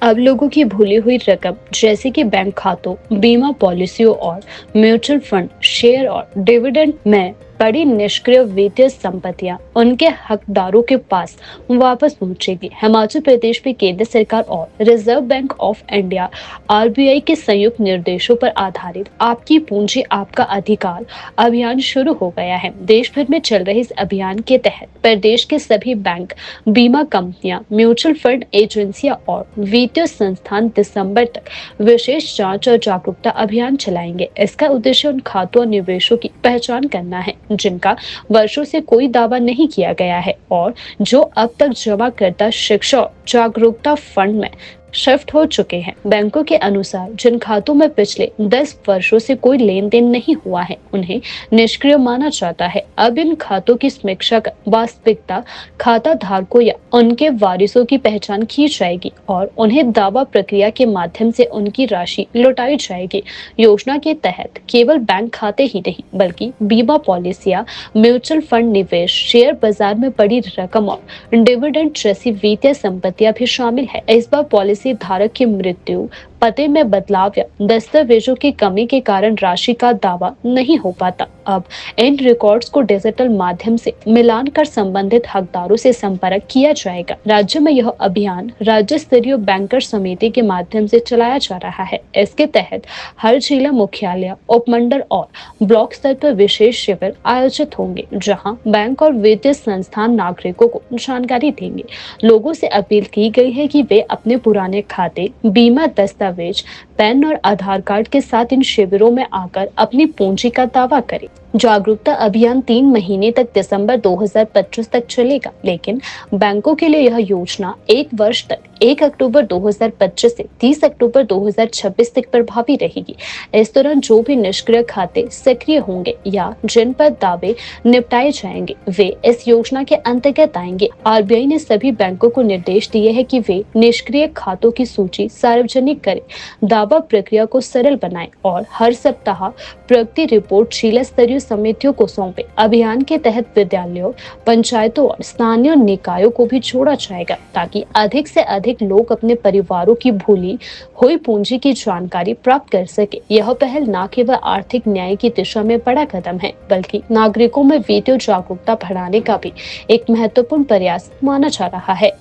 अब लोगों की भूली हुई रकम जैसे कि बैंक खातों, बीमा पॉलिसियों और म्यूचुअल फंड, शेयर और डिविडेंड में बड़ी निष्क्रिय वित्तीय संपत्तियां उनके हकदारों के पास वापस पहुंचेगी। हिमाचल प्रदेश में केंद्र सरकार और reserve bank of India RBI के संयुक्त निर्देशों पर आधारित आपकी पूंजी आपका अधिकार अभियान शुरू हो गया है। देश भर में चल रहे इस अभियान के तहत प्रदेश के सभी बैंक, बीमा कंपनियां, म्यूचुअल फंड एजेंसियां और वित्तीय संस्थान दिसंबर तक विशेष जांच और जागरूकता अभियान चलाएंगे। इसका उद्देश्य उन खातों और निवेशों की पहचान करना है जिनका वर्षों से कोई दावा नहीं किया गया है और जो अब तक जमाकर्ता शिक्षा और जागरूकता फंड में शिफ्ट हो चुके हैं। बैंकों के अनुसार जिन खातों में पिछले 10 वर्षों से कोई लेन देन नहीं हुआ है उन्हें निष्क्रिय माना जाता है। अब इन खातों की समीक्षा कर वास्तविकता खाता धारकों या उनके वारिसों की पहचान की जाएगी और उन्हें दावा प्रक्रिया के माध्यम से उनकी राशि लौटाई जाएगी। योजना के तहत केवल बैंक खाते ही नहीं बल्कि बीमा पॉलिसियां, म्यूचुअल फंड निवेश, शेयर बाजार में बड़ी रकम और डिविडेंड जैसी वित्तीय संपत्तियां भी शामिल है। इस बार पॉलिसी धारक की मृत्यु, पते में बदलाव या दस्तावेजों की कमी के कारण राशि का दावा नहीं हो पाता। अब इन रिकॉर्ड्स को डिजिटल माध्यम से मिलान कर संबंधित हकदारों से संपर्क किया जाएगा। राज्य में यह अभियान राज्य स्तरीय बैंकर समिति के माध्यम से चलाया जा रहा है। इसके तहत हर जिला मुख्यालय, उपमंडल और ब्लॉक स्तर पर विशेष शिविर आयोजित होंगे जहां बैंक और वित्तीय संस्थान नागरिकों को जानकारी देंगे। लोगों से अपील की गई है कि वे अपने पुराने खाते, बीमा दस्तावेज, पैन और आधार कार्ड के साथ इन शिविरों में आकर अपनी पूंजी का दावा करें। जागरूकता अभियान 3 महीने तक दिसंबर 2025 तक चलेगा, लेकिन बैंकों के लिए यह योजना 1 वर्ष तक 1 अक्टूबर 2025 से 30 अक्टूबर 2026 तक प्रभावी रहेगी। इस दौरान जो भी निष्क्रिय खाते सक्रिय होंगे या जिन पर दावे निपटाए जाएंगे वे इस योजना के अंतर्गत आएंगे। आरबीआई ने सभी बैंकों को निर्देश दिए हैं कि वे निष्क्रिय खातों की सूची सार्वजनिक करें, दावा प्रक्रिया को सरल बनाएं और हर सप्ताह प्रगति रिपोर्ट जिला स्तरीय समितियों को सौंपे। अभियान के तहत विद्यालयों, पंचायतों और स्थानीय निकायों को भी जोड़ा जाएगा ताकि अधिक से अधिक लोग अपने परिवारों की भूली हुई पूंजी की जानकारी प्राप्त कर सके। यह पहल न केवल आर्थिक न्याय की दिशा में बड़ा कदम है बल्कि नागरिकों में वित्तीय जागरूकता बढ़ाने का भी एक महत्वपूर्ण प्रयास माना जा रहा है।